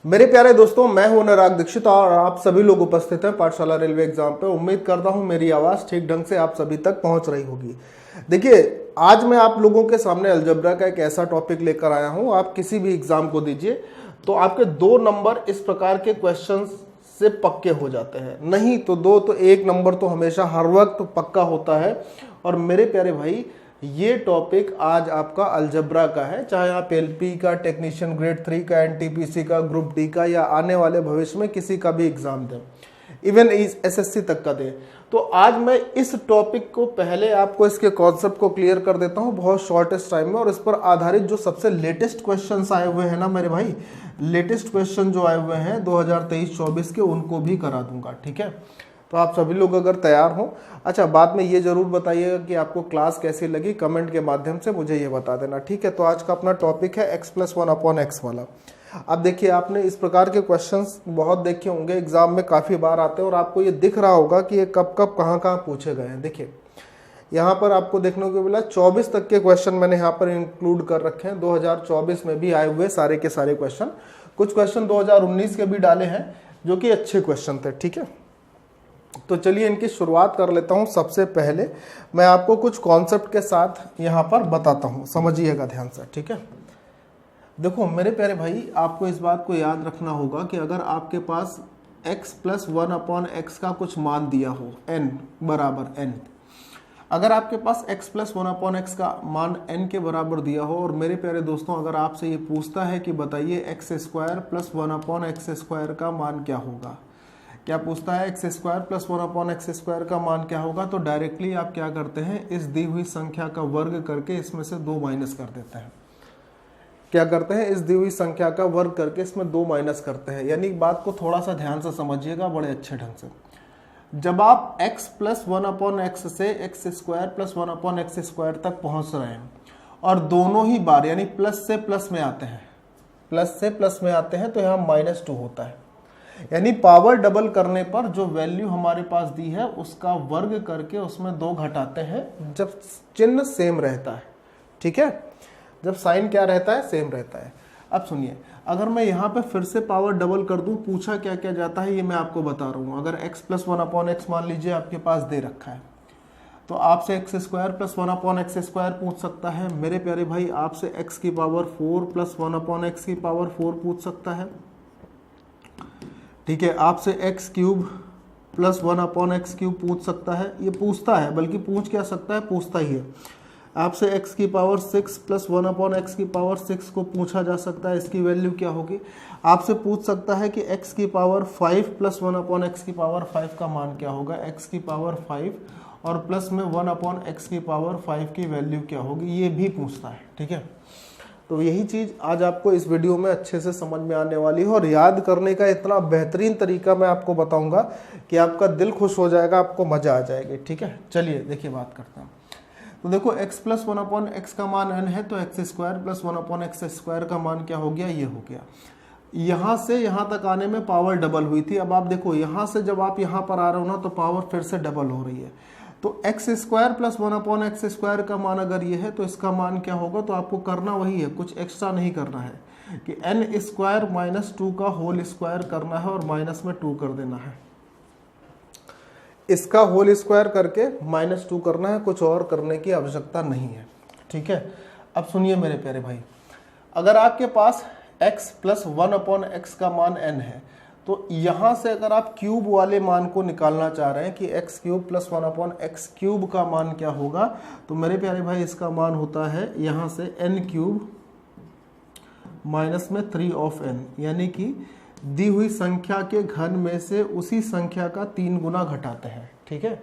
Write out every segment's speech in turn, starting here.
मेरे प्यारे दोस्तों, मैं हूं अनुराग दीक्षित और आप सभी लोग उपस्थित हैं पाठशाला रेलवे एग्जाम पे। उम्मीद करता हूं मेरी आवाज़ ठीक ढंग से आप सभी तक पहुंच रही होगी। देखिए, आज मैं आप लोगों के सामने अलजबरा का एक ऐसा टॉपिक लेकर आया हूं। आप किसी भी एग्जाम को दीजिए तो आपके 2 नंबर इस प्रकार के क्वेश्चन से पक्के हो जाते हैं, नहीं तो 2 तो 1 नंबर तो हमेशा हर वक्त पक्का होता है। और मेरे प्यारे भाई, ये टॉपिक आज आपका अलजबरा का है, चाहे आप एलपी का, टेक्नीशियन ग्रेड 3 का, एनटीपीसी का, ग्रुप डी का या आने वाले भविष्य में किसी का भी एग्जाम दें, इवन एसएससी तक का दें। तो आज मैं इस टॉपिक को पहले आपको इसके कॉन्सेप्ट को क्लियर कर देता हूं बहुत शॉर्टेस्ट टाइम में, और इस पर आधारित जो सबसे लेटेस्ट क्वेश्चंस आए हुए हैं ना मेरे भाई, लेटेस्ट क्वेश्चन जो आए हुए हैं 2023-24 के, उनको भी करा दूंगा। ठीक है, तो आप सभी लोग अगर तैयार हो। अच्छा, बाद में ये जरूर बताइएगा कि आपको क्लास कैसी लगी, कमेंट के माध्यम से मुझे ये बता देना। ठीक है, तो आज का अपना टॉपिक है x+1/x वाला। अब देखिए, आपने इस प्रकार के क्वेश्चंस बहुत देखे होंगे, एग्जाम में काफ़ी बार आते हैं और आपको ये दिख रहा होगा कि ये कब कब कहाँ कहाँ पूछे गए हैं। देखिए, यहाँ पर आपको देखने को मिला 24 तक के क्वेश्चन मैंने यहाँ पर इंक्लूड कर रखे हैं। 2024 में भी आए हुए सारे के सारे क्वेश्चन, कुछ क्वेश्चन 2019 के भी डाले हैं जो कि अच्छे क्वेश्चन थे। ठीक है, तो चलिए इनकी शुरुआत कर लेता हूं। सबसे पहले मैं आपको कुछ कॉन्सेप्ट के साथ यहां पर बताता हूं, समझिएगा ध्यान से। ठीक है, देखो मेरे प्यारे भाई, आपको इस बात को याद रखना होगा कि अगर आपके पास x+1/x का कुछ मान दिया हो, n बराबर n, अगर आपके पास x+1/x का मान n के बराबर दिया हो, और मेरे प्यारे दोस्तों अगर आपसे ये पूछता है कि बताइए x² + 1/x² का मान क्या होगा, क्या पूछता है x² + 1/x² का मान क्या होगा, तो डायरेक्टली आप क्या करते हैं, इस दी हुई संख्या का वर्ग करके इसमें से 2 माइनस कर देते हैं। क्या करते हैं, इस दी हुई संख्या का वर्ग करके इसमें 2 माइनस करते हैं। यानी बात को थोड़ा सा ध्यान से समझिएगा बड़े अच्छे ढंग से। जब आप x+1/x से x² + 1/x² तक पहुंच रहे हैं और दोनों ही बार यानी प्लस से प्लस में आते हैं, प्लस से प्लस में आते हैं, तो यहाँ -2 होता है। यानी पावर डबल करने पर जो वैल्यू हमारे पास दी है उसका वर्ग करके उसमें 2 घटाते हैं जब चिन्ह सेम रहता है। ठीक है, जब साइन क्या रहता है, सेम रहता है। अब सुनिए, अगर मैं यहाँ पे फिर से पावर डबल कर दूं, पूछा क्या क्या जाता है ये मैं आपको बता रहा हूँ। अगर x+1/x मान लीजिए आपके पास दे रखा है, तो आपसे x² + 1/x² पूछ सकता है। मेरे प्यारे भाई, आपसे x⁴ + 1/x⁴ पूछ सकता है। ठीक है, आपसे x³ + 1/x³ पूछ सकता है। ये पूछता है, बल्कि पूछ क्या सकता है, पूछता ही है। आपसे x⁶ + 1/x⁶ को पूछा जा सकता है, इसकी वैल्यू क्या होगी। आपसे पूछ सकता है कि x⁵ + 1/x⁵ का मान क्या होगा, x⁵ और प्लस में 1/x⁵ की वैल्यू क्या होगी, ये भी पूछता है। ठीक है, तो यही चीज़ आज आपको इस वीडियो में अच्छे से समझ में आने वाली है, और याद करने का इतना बेहतरीन तरीका मैं आपको बताऊंगा कि आपका दिल खुश हो जाएगा, आपको मज़ा आ जाएगी। ठीक है, चलिए देखिए बात करते हैं। तो देखो, x+1/x का मान n है, तो x² + 1/x² का मान क्या हो गया, ये हो गया। यहाँ से यहाँ तक आने में पावर डबल हुई थी। अब आप देखो, यहाँ से जब आप यहाँ पर आ रहे हो ना, तो पावर फिर से डबल हो रही है। तो x² + 1/x² का मान अगर ये है, तो इसका मान क्या होगा, तो आपको करना वही है, कुछ एक्स्ट्रा नहीं करना है कि n² - 2 का होल स्क्वायर करना है और माइनस में 2 कर देना है। इसका होल स्क्वायर करके -2 करना है, कुछ और करने की आवश्यकता नहीं है। ठीक है, अब सुनिए मेरे प्यारे भाई, अगर आपके पास x+1/x का मान n है, तो यहाँ से अगर आप क्यूब वाले मान को निकालना चाह रहे हैं कि x³ + 1/x³ का मान क्या होगा, तो मेरे प्यारे भाई इसका मान होता है यहाँ से n³ - 3/n, यानी कि दी हुई संख्या के घन में से उसी संख्या का 3 गुना घटाते हैं। ठीक है,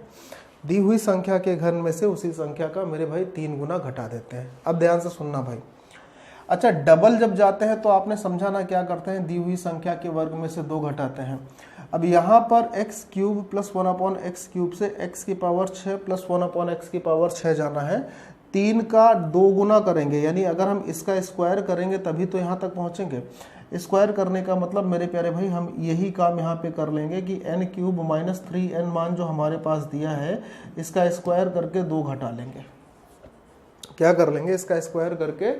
दी हुई संख्या के घन में से उसी संख्या का मेरे भाई 3 गुना घटा देते हैं। अब ध्यान से सुनना भाई। अच्छा, डबल जब जाते हैं तो आपने समझा ना, क्या करते हैं, दी हुई संख्या के वर्ग में से 2 घटाते हैं। अब यहाँ पर x³ + 1/x³ से x⁶ + 1/x⁶ जाना है, 3 का 2 गुना करेंगे, यानी अगर हम इसका स्क्वायर करेंगे तभी तो यहाँ तक पहुँचेंगे। स्क्वायर करने का मतलब मेरे प्यारे भाई, हम यही काम यहाँ पे कर लेंगे कि n³ - 3n मान जो हमारे पास दिया है, इसका स्क्वायर करके 2 घटा लेंगे। क्या कर लेंगे, इसका स्क्वायर करके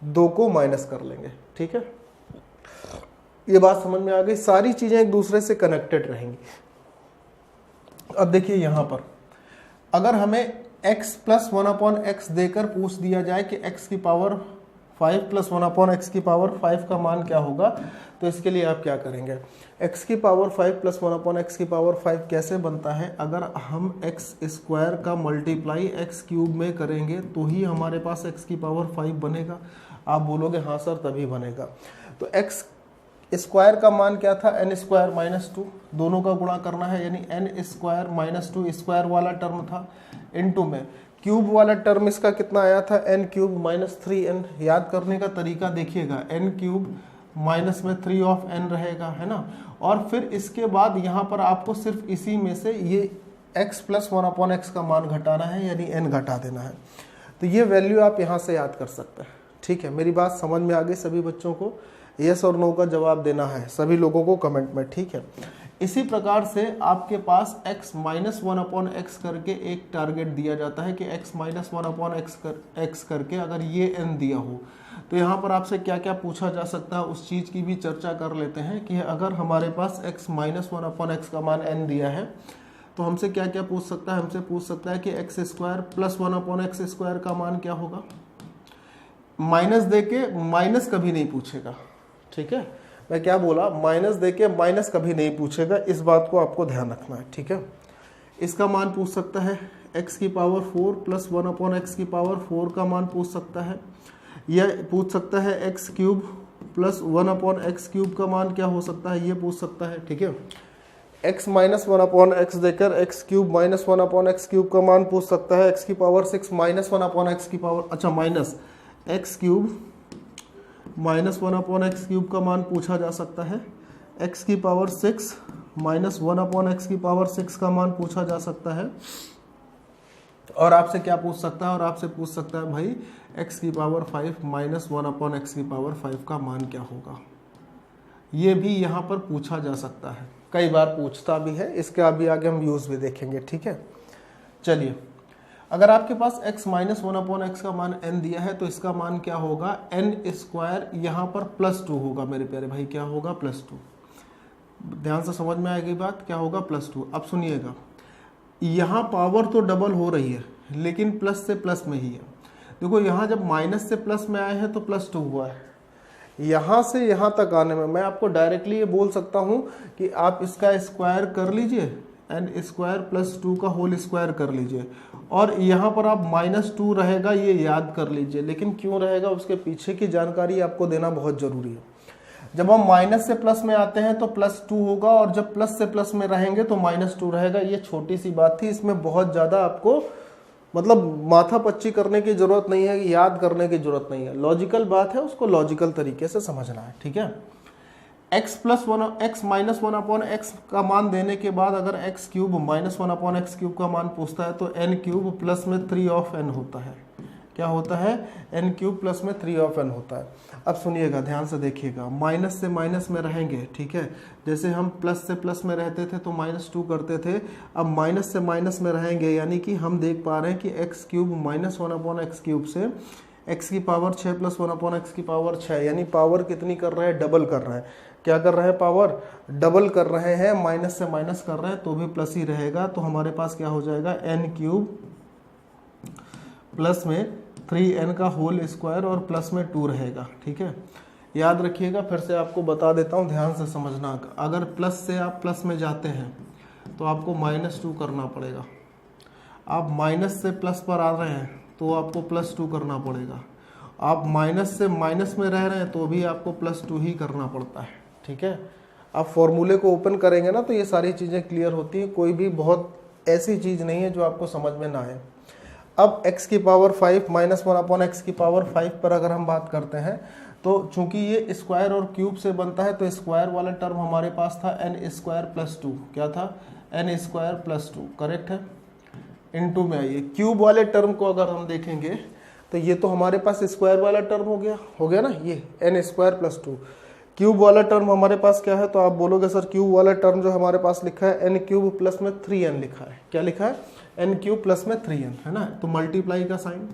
2 को माइनस कर लेंगे। ठीक है, ये बात समझ में आ गई, सारी चीजें एक दूसरे से कनेक्टेड रहेंगी। अब देखिए यहां पर अगर हमें x प्लस 1/x देकर पूछ दिया जाए कि x की पावर 5 प्लस 1/x की पावर 5 का मान क्या होगा, तो इसके लिए आप क्या करेंगे, x की पावर 5 प्लस 1/x की पावर 5 कैसे बनता है, अगर हम x स्क्वायर का मल्टीप्लाई x क्यूब में करेंगे तो ही हमारे पास x की पावर 5 बनेगा। आप बोलोगे हाँ सर तभी बनेगा। तो x स्क्वायर का मान क्या था, n स्क्वायर माइनस 2, दोनों का गुणा करना है, यानी n स्क्वायर माइनस 2 स्क्वायर वाला टर्म था, इनटू में क्यूब वाला टर्म इसका कितना आया था, n क्यूब माइनस 3n। याद करने का तरीका देखिएगा, n क्यूब माइनस में 3 ऑफ n रहेगा, है ना। और फिर इसके बाद यहाँ पर आपको सिर्फ इसी में से ये x प्लस 1/x का मान घटाना है, यानी n घटा देना है। तो ये वैल्यू आप यहाँ से याद कर सकते हैं। ठीक है, मेरी बात समझ में आ गई सभी बच्चों को? यस और नो का जवाब देना है सभी लोगों को कमेंट में। ठीक है, इसी प्रकार से आपके पास x माइनस 1/x करके एक टारगेट दिया जाता है कि x माइनस 1/x करके अगर ये n दिया हो तो यहाँ पर आपसे क्या क्या पूछा जा सकता है उस चीज़ की भी चर्चा कर लेते हैं कि अगर हमारे पास x माइनस 1/x का मान n दिया है तो हमसे क्या क्या पूछ सकता है, हमसे पूछ सकता है कि x square plus 1/x square का मान क्या होगा। माइनस दे के माइनस कभी नहीं पूछेगा। ठीक है, मैं क्या बोला, माइनस देके माइनस कभी नहीं पूछेगा, इस बात को आपको ध्यान रखना है। ठीक है, इसका मान पूछ सकता है x की पावर 4 प्लस 1/x की पावर 4 का मान पूछ सकता है, या पूछ सकता है x cube plus 1/x cube का मान क्या हो सकता है, ये पूछ सकता है। ठीक है, x माइनस 1/x देकर x cube minus 1/x cube का मान पूछ सकता है, x की पावर 6 माइनस 1/x की पावर, अच्छा minus x cube minus 1/x cube का मान पूछा जा सकता है, x की पावर 6 माइनस 1/x की पावर 6 का मान पूछा जा सकता है। और आपसे क्या पूछ सकता है, और आपसे पूछ सकता है भाई x की पावर 5 माइनस 1/x की पावर 5 का मान क्या होगा। ये भी यहाँ पर पूछा जा सकता है, कई बार पूछता भी है, इसके अभी आगे हम यूज भी देखेंगे। ठीक है, चलिए अगर आपके पास x माइनस 1/x का मान n दिया है तो इसका मान क्या होगा, n स्क्वायर यहाँ पर प्लस 2 होगा मेरे प्यारे भाई, क्या होगा प्लस 2। ध्यान से समझ में आएगी बात, क्या होगा प्लस 2। अब सुनिएगा, यहाँ पावर तो डबल हो रही है लेकिन प्लस से प्लस में ही है। देखो यहाँ जब माइनस से प्लस में आए हैं तो प्लस 2 हुआ है, यहाँ से यहाँ तक आने में मैं आपको डायरेक्टली ये बोल सकता हूँ कि आप इसका स्क्वायर कर लीजिए, n स्क्वायर प्लस 2 का होल स्क्वायर कर लीजिए, और यहाँ पर आप माइनस 2 रहेगा ये याद कर लीजिए। लेकिन क्यों रहेगा उसके पीछे की जानकारी आपको देना बहुत जरूरी है। जब हम माइनस से प्लस में आते हैं तो प्लस 2 होगा, और जब प्लस से प्लस में रहेंगे तो माइनस 2 रहेगा। ये छोटी सी बात थी, इसमें बहुत ज़्यादा आपको मतलब माथा पच्ची करने की जरूरत नहीं है, याद करने की जरूरत नहीं है। लॉजिकल बात है, उसको लॉजिकल तरीके से समझना है। ठीक है, x माइनस 1/x का मान देने के बाद अगर x cube minus 1/x cube का मान पूछता है तो n क्यूब प्लस में 3 ऑफ n होता है। क्या होता है, n क्यूब प्लस में 3 ऑफ n होता है। अब सुनिएगा, ध्यान से देखिएगा, माइनस से माइनस में रहेंगे। ठीक है, जैसे हम प्लस से प्लस में रहते थे तो माइनस 2 करते थे, अब माइनस से माइनस में रहेंगे, यानी कि हम देख पा रहे हैं कि x cube minus 1/x cube से x की पावर 6 प्लस 1/x की पावर 6, यानी पावर कितनी कर रहे हैं, डबल कर रहे हैं। क्या कर रहे हैं, पावर डबल कर रहे हैं, माइनस से माइनस कर रहे हैं तो भी प्लस ही रहेगा। तो हमारे पास क्या हो जाएगा, n क्यूब प्लस में 3n का होल स्क्वायर और प्लस में 2 रहेगा। ठीक है, याद रखिएगा, फिर से आपको बता देता हूँ, ध्यान से समझना। अगर प्लस से आप प्लस में जाते हैं तो आपको -2 करना पड़ेगा। आप माइनस से प्लस पर आ रहे हैं तो आपको +2 करना पड़ेगा। आप माइनस से माइनस में रह रहे हैं तो भी आपको +2 ही करना पड़ता है। ठीक है, आप फॉर्मूले को ओपन करेंगे ना तो ये सारी चीज़ें क्लियर होती हैं, कोई भी बहुत ऐसी चीज़ नहीं है जो आपको समझ में ना आए। अब x की पावर 5 माइनस 1/x की पावर 5 पर अगर हम बात करते हैं तो चूंकि ये स्क्वायर और क्यूब से बनता है तो स्क्वायर वाला टर्म हमारे पास था n स्क्वायर प्लस 2, क्या था, n स्क्वायर प्लस 2, करेक्ट है। इनटू में आइए, क्यूब वाले टर्म को अगर हम देखेंगे तो ये तो हमारे पास स्क्वायर वाला टर्म हो गया ना, ये n स्क्वायर प्लस 2। क्यूब वाला टर्म हमारे पास क्या है, तो आप बोलोगे सर क्यूब वाला टर्म जो हमारे पास लिखा है n क्यूब प्लस में 3n लिखा है। क्या लिखा है, n क्यूब प्लस में 3n, है ना। तो मल्टीप्लाई का साइन,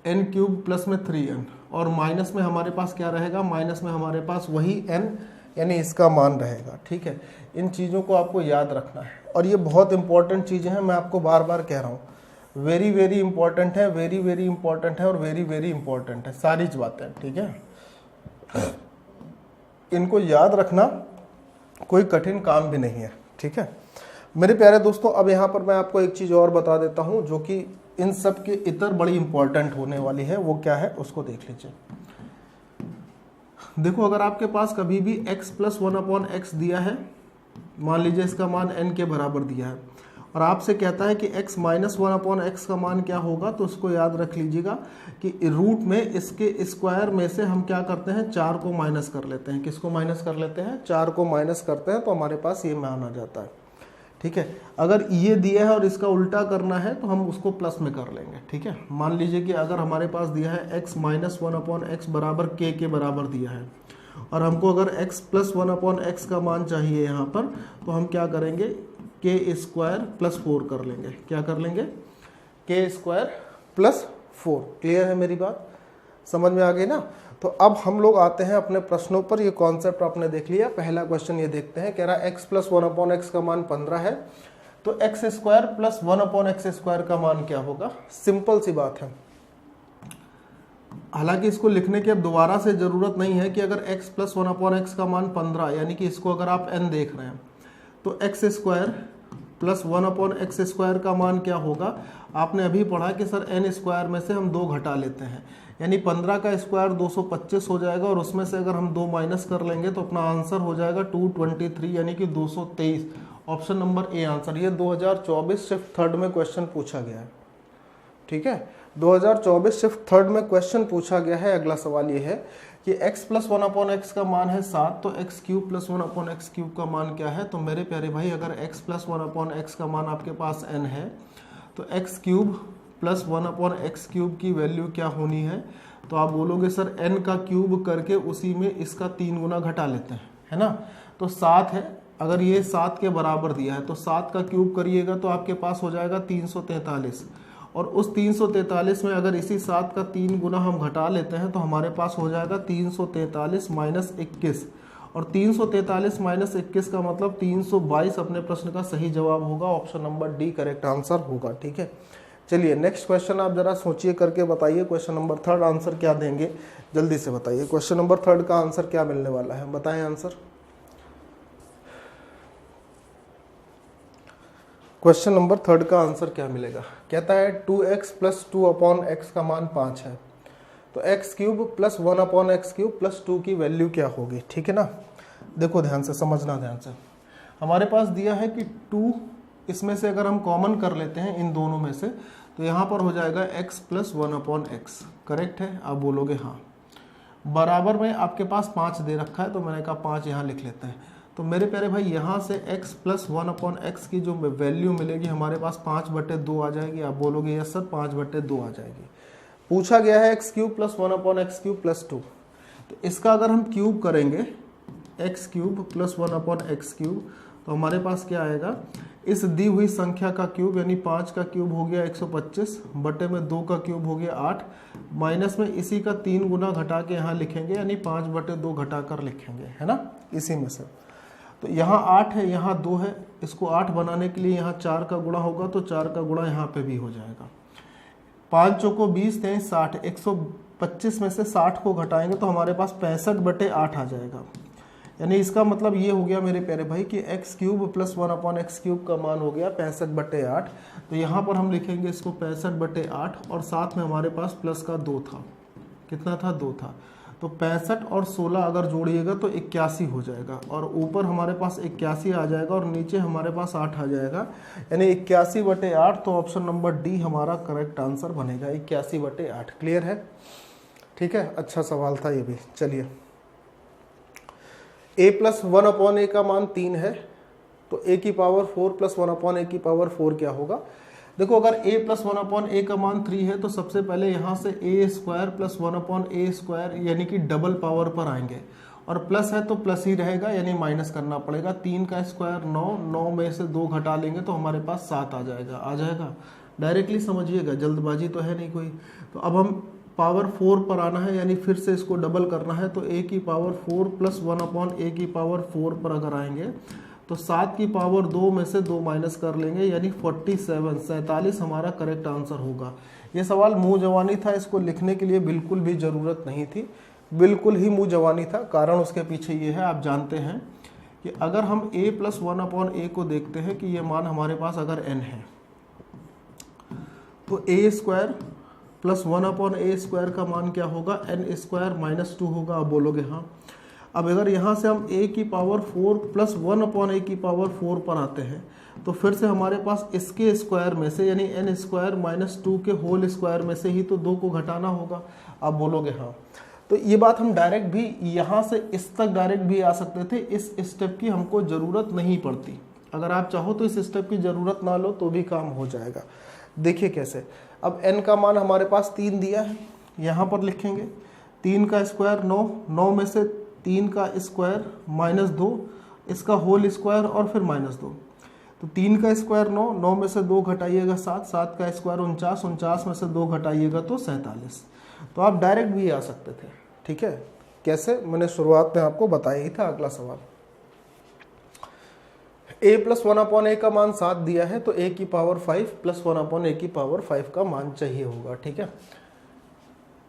n क्यूब प्लस में 3n, और माइनस में हमारे पास क्या रहेगा, माइनस में हमारे पास वही n यानी इसका मान रहेगा। ठीक है, इन चीज़ों को आपको याद रखना है, और ये बहुत इंपॉर्टेंट चीज़ें हैं, मैं आपको बार बार कह रहा हूँ, वेरी वेरी इंपॉर्टेंट है, वेरी वेरी इंपॉर्टेंट है, और वेरी वेरी इंपॉर्टेंट है सारी बातें। ठीक है, इनको याद रखना कोई कठिन काम भी नहीं है। ठीक है मेरे प्यारे दोस्तों, अब यहाँ पर मैं आपको एक चीज़ और बता देता हूँ जो कि इन सब के इतर बड़ी इंपॉर्टेंट होने वाली है। वो क्या है उसको देख लीजिए। देखो, अगर आपके पास कभी भी x प्लस 1/x दिया है, मान लीजिए इसका मान n के बराबर दिया है, और आपसे कहता है कि x माइनस 1/x का मान क्या होगा, तो उसको याद रख लीजिएगा कि रूट में इसके स्क्वायर में से हम क्या करते हैं, 4 को माइनस कर लेते हैं। किसको माइनस कर लेते हैं, 4 को माइनस करते हैं, तो हमारे पास ये मान आ जाता है। ठीक है, अगर ये दिया है और इसका उल्टा करना है तो हम उसको प्लस में कर लेंगे। ठीक है, मान लीजिए कि अगर हमारे पास दिया है x माइनस 1/x बराबर k के बराबर दिया है, और हमको अगर x प्लस 1/x का मान चाहिए यहाँ पर, तो हम क्या करेंगे, k स्क्वायर प्लस 4 कर लेंगे। क्या कर लेंगे, k स्क्वायर प्लस 4। क्लियर है मेरी बात, समझ में आ गई ना। तो अब हम लोग आते हैं अपने प्रश्नों पर। ये कॉन्सेप्ट आपने देख लिया। पहला क्वेश्चन ये देखते हैं, कह रहा है x प्लस 1/x का मान 15 है, तो x square plus 1/x square का मान क्या होगा। सिंपल सी बात है, हालांकि इसको लिखने की अब दोबारा से जरूरत नहीं है कि अगर x प्लस 1/x का मान 15, यानी कि इसको अगर आप n देख रहे हैं, तो x square plus 1/x square का मान क्या होगा। आपने अभी पढ़ा कि सर n स्क्वायर में से हम 2 घटा लेते हैं, यानी 15 का स्क्वायर 225 हो जाएगा, और उसमें से अगर हम 2 माइनस कर लेंगे तो अपना आंसर हो जाएगा 223 यानी कि 223। Option number A answer. ये 2024 शिफ्ट थर्ड में क्वेश्चन पूछा गया है। ठीक है, 2024 शिफ्ट थर्ड में क्वेश्चन पूछा गया है। अगला सवाल ये है कि x प्लस 1/x का मान है 7, तो x cube plus 1/x cube का मान क्या है। तो मेरे प्यारे भाई, अगर x प्लस 1/x का मान आपके पास n है, तो x cube plus 1/x cube की वैल्यू क्या होनी है। तो आप बोलोगे सर n का क्यूब करके उसी में इसका 3 गुना घटा लेते हैं, है ना। तो 7 है, अगर ये 7 के बराबर दिया है तो 7 का क्यूब करिएगा तो आपके पास हो जाएगा 343, और उस 343 में अगर इसी 7 का 3 गुना हम घटा लेते हैं तो हमारे पास हो जाएगा 343 माइनस 21, और 343 माइनस 21 का मतलब 322 अपने प्रश्न का सही जवाब होगा। Option number D correct answer होगा। ठीक है, चलिए नेक्स्ट क्वेश्चन आप जरा सोचिए करके बताइए। क्वेश्चन नंबर थर्ड आंसर क्या देंगे, जल्दी से बताइए। क्वेश्चन नंबर थर्ड का आंसर क्या मिलने वाला है, बताएं आंसर। क्वेश्चन नंबर थर्ड का आंसर क्या मिलेगा। कहता है 2x प्लस 2/x का मान 5 है, तो x cube plus 1/x cube plus 2 की वैल्यू क्या होगी। ठीक है ना, देखो ध्यान से समझना, ध्यान से। हमारे पास दिया है कि 2, इसमें से अगर हम कॉमन कर लेते हैं इन दोनों में से, तो यहाँ पर हो जाएगा x प्लस 1/x। करेक्ट है, आप बोलोगे हाँ। बराबर में आपके पास 5 दे रखा है, तो मैंने कहा 5 यहाँ लिख लेते हैं। तो मेरे प्यारे भाई, यहाँ से x प्लस 1/x की जो वैल्यू मिलेगी हमारे पास 5/2 आ जाएगी। आप बोलोगे यस सर 5/2 आ जाएगी। पूछा गया है x cube plus 1/x cube plus 2, तो इसका अगर हम क्यूब करेंगे x cube plus 1/x cube, तो हमारे पास क्या आएगा, इस दी हुई संख्या का क्यूब यानी 5 का क्यूब हो गया 125, बटे में 2 का क्यूब हो गया 8, माइनस में इसी का 3 गुना घटा के यहाँ लिखेंगे, यानी 5/2 घटा कर लिखेंगे, है ना, इसी में से। तो यहाँ 8 है, यहाँ 2 है, इसको 8 बनाने के लिए यहाँ 4 का गुणा होगा, तो 4 का गुणा यहाँ पे भी हो जाएगा। 5 चौको 20 थे 60, 125 में से 60 को घटाएंगे तो हमारे पास 65/8 आ जाएगा। यानी इसका मतलब ये हो गया मेरे प्यारे भाई कि x cube plus 1/x cube का मान हो गया 65/8। तो यहाँ पर हम लिखेंगे इसको 65/8, और साथ में हमारे पास प्लस का 2 था। कितना था, 2 था। तो 65 और 16 अगर जोड़िएगा तो 81 हो जाएगा, और ऊपर हमारे पास 81 आ जाएगा और नीचे हमारे पास 8 आ जाएगा, यानी 81/8। तो ऑप्शन नंबर डी हमारा करेक्ट आंसर बनेगा, 81/8। क्लियर है, ठीक है, अच्छा सवाल था ये भी। चलिए, a प्लस 1/a का मान 3 है, तो a की पावर 4 प्लस 1/a की पावर 4 क्या होगा। देखो, अगर a प्लस 1/a का मान 3 है तो सबसे पहले यहाँ से a square plus 1/a square यानी कि डबल पावर पर आएंगे, और प्लस है तो प्लस ही रहेगा, यानी माइनस करना पड़ेगा। 3 का स्क्वायर 9, 9 में से 2 घटा लेंगे तो हमारे पास 7 आ जाएगा। डायरेक्टली समझिएगा, जल्दबाजी तो है नहीं कोई। तो अब हम पावर 4 पर आना है, यानी फिर से इसको डबल करना है। तो a की पावर 4 प्लस 1/a की पावर 4 पर अगर आएंगे तो 7 की पावर 2 में से 2 माइनस कर लेंगे, यानी 47 हमारा करेक्ट आंसर होगा। ये सवाल मुँह जवानी था, इसको लिखने के लिए बिल्कुल भी ज़रूरत नहीं थी, बिल्कुल ही मुँह जवानी था। कारण उसके पीछे ये है, आप जानते हैं कि अगर हम a प्लस 1/a को देखते हैं कि ये मान हमारे पास अगर n है, तो a square plus 1/a square का मान क्या होगा, n स्क्वायर माइनस 2 होगा। आप बोलोगे हाँ। अब अगर यहाँ से हम a की पावर 4 प्लस 1/a की पावर 4 पर आते हैं, तो फिर से हमारे पास इसके स्क्वायर में से, यानी n स्क्वायर माइनस 2 के होल स्क्वायर में से ही तो 2 को घटाना होगा। आप बोलोगे हाँ। तो ये बात हम डायरेक्ट भी यहाँ से इस तक डायरेक्ट भी आ सकते थे, इस स्टेप की हमको ज़रूरत नहीं पड़ती। अगर आप चाहो तो इस स्टेप की ज़रूरत ना लो तो भी काम हो जाएगा। देखिए कैसे, अब n का मान हमारे पास 3 दिया है, यहाँ पर लिखेंगे 3 का स्क्वायर 9, 9 में से 3 का स्क्वायर माइनस 2, इसका होल स्क्वायर और फिर माइनस 2। तो 3 का स्क्वायर 9, 9 में से 2 घटाइएगा 7, 7 का स्क्वायर 49, 49 में से 2 घटाइएगा तो 47। तो आप डायरेक्ट भी आ सकते थे, ठीक है। कैसे, मैंने शुरुआत में आपको बताया ही था। अगला सवाल, a प्लस 1/a का मान 7 दिया है, तो a की पावर 5 प्लस 1/a की पावर 5 का मान चाहिए होगा, ठीक है।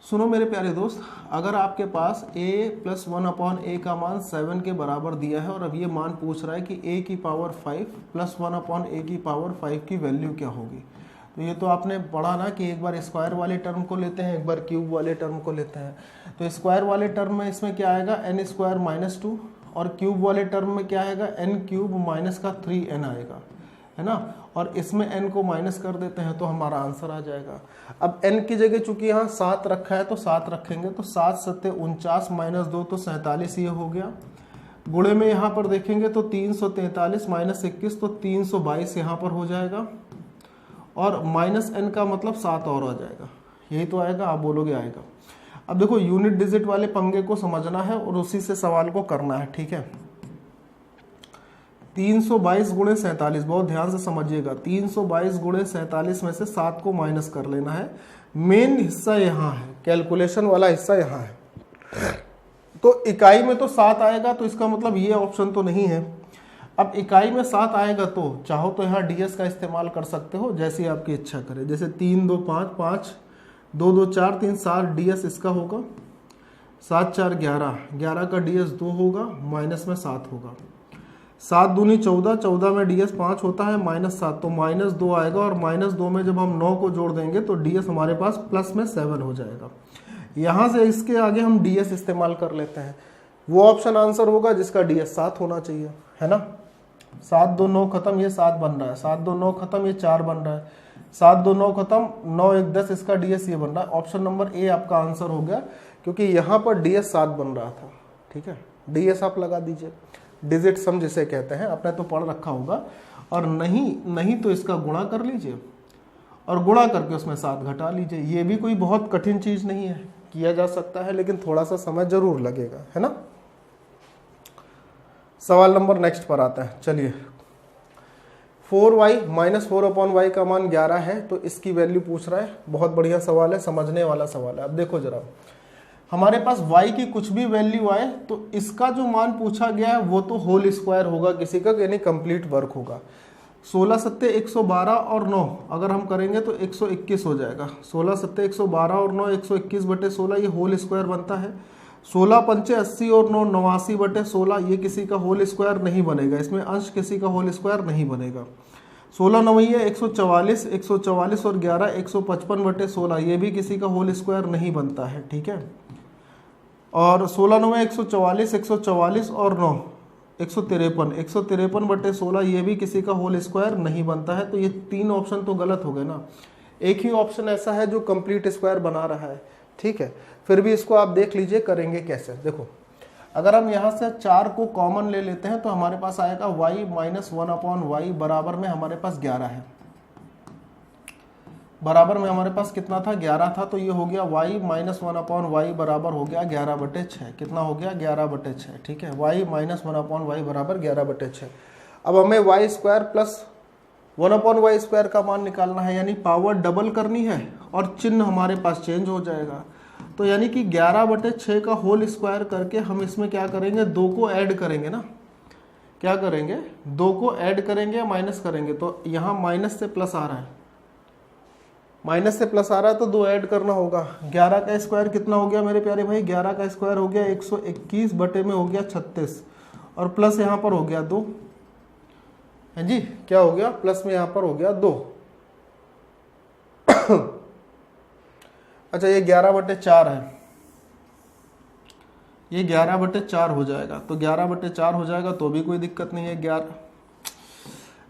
सुनो मेरे प्यारे दोस्त, अगर आपके पास a प्लस 1/a का मान 7 के बराबर दिया है और अब ये मान पूछ रहा है कि a की पावर 5 प्लस 1/a की पावर 5 की वैल्यू क्या होगी, तो ये तो आपने पढ़ा ना कि एक बार स्क्वायर वाले टर्म को लेते हैं, एक बार क्यूब वाले टर्म को लेते हैं। तो स्क्वायर वाले टर्म में इसमें क्या आएगा, n स्क्वायर माइनस 2, और क्यूब वाले टर्म में क्या आएगा, n क्यूब माइनस का 3n आएगा, है ना। और इसमें n को माइनस कर देते हैं तो हमारा आंसर आ जाएगा। अब n की जगह चूंकि यहाँ 7 रखा है तो 7 रखेंगे, तो 7 सत्ते 49 माइनस 2 तो 47 ये हो गया। गुणे में यहाँ पर देखेंगे तो 343 माइनस 21 तो 322 यहाँ पर हो जाएगा, और माइनस n का मतलब 7 और आ जाएगा, यही तो आएगा। आप बोलोगे आएगा। अब देखो, यूनिट डिजिट वाले पंगे को समझना है और उसी से सवाल को करना है, ठीक है। 322 गुणे 47, बहुत ध्यान से समझिएगा। 322 गुणे 47 में से 7 को माइनस कर लेना है। मेन हिस्सा यहाँ है, कैलकुलेशन वाला हिस्सा यहाँ है। तो इकाई में तो 7 आएगा, तो इसका मतलब ये ऑप्शन तो नहीं है। अब इकाई में 7 आएगा तो चाहो तो यहाँ ds का इस्तेमाल कर सकते हो, जैसी आपकी इच्छा करे। जैसे 3 2 5, 5 2 2 4 3 7, ds इसका होगा 7 4 11, 11 का ds 2 होगा, माइनस में 7 होगा। 7 दूनी 14, 14 में ds 5 होता है, माइनस 7 तो माइनस 2 आएगा, और माइनस 2 में जब हम 9 को जोड़ देंगे तो ds हमारे पास प्लस में 7 हो जाएगा। यहाँ से इसके आगे हम ds इस्तेमाल कर लेते हैं, वो ऑप्शन आंसर होगा जिसका ds 7 होना चाहिए, है ना। 7 2 9 खत्म, ये 7 बन रहा है। 7 2 9 खत्म, ये 4 बन रहा है। 7 2 9 खत्म, 9 1 10, इसका ds ये बन रहा है। ऑप्शन नंबर ए आपका आंसर हो गया, क्योंकि यहाँ पर ds 7 बन रहा था, ठीक है। ds आप लगा दीजिए, डिजिट सम जिसे कहते हैं, आपने तो पढ़ रखा होगा। और नहीं तो इसका गुणा कर लीजिए, और गुणा करके उसमें 7 घटा लीजिए। ये भी कोई बहुत कठिन चीज़ नहीं है, किया जा सकता है, लेकिन थोड़ा सा समय जरूर लगेगा, है ना। सवाल नंबर नेक्स्ट पर आता है, चलिए। 4y माइनस 4/y का मान 11 है, तो इसकी वैल्यू पूछ रहा है। बहुत बढ़िया सवाल है, समझने वाला सवाल है। अब देखो जरा, हमारे पास y की कुछ भी वैल्यू आए तो इसका जो मान पूछा गया है वो तो होल स्क्वायर होगा किसी का, यानी कंप्लीट वर्क होगा। 16 सत्ते 112 और 9 अगर हम करेंगे तो 121 हो जाएगा। 16 सत्ते 112 और 9 121 बटे 16, ये होल स्क्वायर बनता है। 16 पंचे 80 और 9 89 बटे 16, ये किसी का होल स्क्वायर नहीं बनेगा, इसमें अंश किसी का होल स्क्वायर नहीं बनेगा। 16 नवैया 144, 144 और 11 155 बटे 16, ये भी किसी का होल स्क्वायर नहीं बनता है, ठीक है। और 16 नवैया 144, 144 और 9 153, 153 बटे 16, ये भी किसी का होल स्क्वायर नहीं बनता है। तो ये 3 ऑप्शन तो गलत हो गए ना। एक ही ऑप्शन ऐसा है जो कंप्लीट स्क्वायर बना रहा है, ठीक है। फिर भी इसको आप देख लीजिए करेंगे कैसे। देखो, अगर हम यहाँ से 4 को कॉमन ले लेते हैं तो हमारे पास आएगा y माइनस 1/y बराबर में हमारे पास 11 है। बराबर में हमारे पास कितना था, 11 था, तो ये हो गया y माइनस 1/y बराबर हो गया 11/6। कितना हो गया, 11/6, ठीक है। y माइनस 1/y बराबर 11/6। अब हमें y स्क्वायर प्लस 1/y² का मान निकालना है, यानी पावर डबल करनी है और चिन्ह हमारे पास चेंज हो जाएगा। तो यानी कि 11/6 का होल स्क्वायर करके हम इसमें क्या करेंगे, 2 को ऐड करेंगे ना, क्या करेंगे, 2 को ऐड करेंगे या माइनस करेंगे। तो यहाँ माइनस से प्लस आ रहा है, माइनस से प्लस आ रहा है तो 2 ऐड करना होगा। 11 का स्क्वायर कितना हो गया मेरे प्यारे भाई, 11 का स्क्वायर हो गया 121 बटे में हो गया 36 और प्लस यहाँ पर हो गया 2 है जी, क्या हो गया, प्लस में यहाँ पर हो गया 2। अच्छा ये 11/4 है, ये 11/4 हो जाएगा, तो 11/4 हो जाएगा तो भी कोई दिक्कत नहीं है,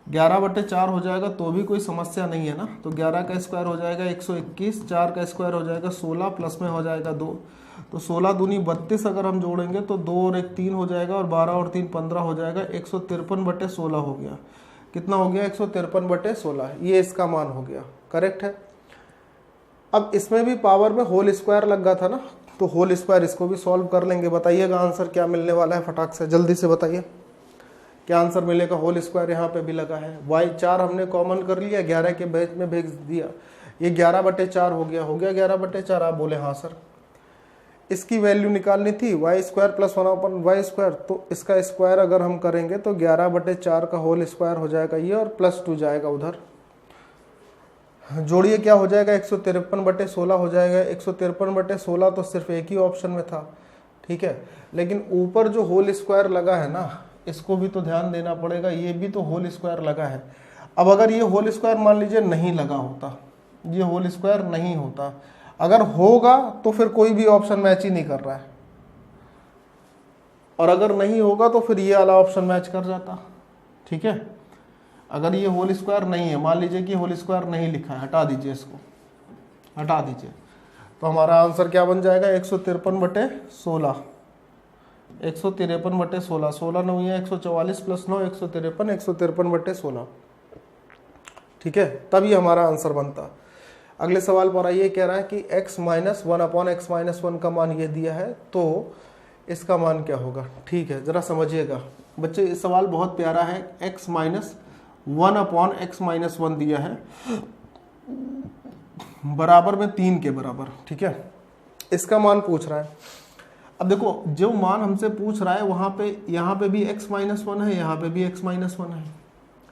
11/4 हो जाएगा तो भी कोई समस्या नहीं है ना। तो 11 का स्क्वायर हो जाएगा 121, 4 का स्क्वायर हो जाएगा 16, प्लस में हो जाएगा 2, तो 16 दूनी 32 अगर हम जोड़ेंगे तो 2 और 1 3 हो जाएगा और 12 और 3 15 हो जाएगा, 153/16 हो गया। कितना हो गया, 153/16, ये इसका मान हो गया, करेक्ट है। अब इसमें भी पावर में होल स्क्वायर लग गया था ना, तो होल स्क्वायर इसको भी सॉल्व कर लेंगे। बताइएगा आंसर क्या मिलने वाला है, फटाक से जल्दी से बताइए क्या आंसर मिलेगा। होल स्क्वायर यहाँ पे भी लगा है, y4 हमने कॉमन कर लिया, 11 के बेच में भेज दिया, ये 11/4 हो गया 11/4। आप बोले हाँ सर, इसकी वैल्यू निकालनी थी y² + 1/y², तो इसका स्क्वायर अगर हम करेंगे तो 11/4 का होल स्क्वायर हो जाएगा ये, और +2 जाएगा उधर, जोड़िए क्या हो जाएगा, 153/16 हो जाएगा। 153/16 तो सिर्फ एक ही ऑप्शन में था, ठीक है, लेकिन ऊपर जो होल स्क्वायर लगा है ना, इसको भी तो ध्यान देना पड़ेगा, ये भी तो होल स्क्वायर लगा है। अब अगर ये होल स्क्वायर मान लीजिए नहीं लगा होता, ये होल स्क्वायर नहीं होता, अगर होगा तो फिर कोई भी ऑप्शन मैच ही नहीं कर रहा है, और अगर नहीं होगा तो फिर ये वाला ऑप्शन मैच कर जाता, ठीक है। अगर ये होल स्क्वायर नहीं है, मान लीजिए कि होल स्क्वायर नहीं लिखा है, हटा दीजिए इसको, हटा दीजिए, तो हमारा आंसर क्या बन जाएगा, 153/16, 153/16, 16 9 है 144 + 9 153, 153/16, ठीक है, तभी हमारा आंसर बनता। अगले सवाल पर आइए, कह रहा है कि x - 1/x - 1 का मान ये दिया है, तो इसका मान क्या होगा। ठीक है, जरा समझिएगा बच्चे, इस सवाल बहुत प्यारा है। x - 1/x - 1 दिया है बराबर में 3 के बराबर, ठीक है, इसका मान पूछ रहा है। अब देखो जो मान हमसे पूछ रहा है वहां पे, यहाँ पे भी x - 1 है, यहाँ पे भी x - 1 है,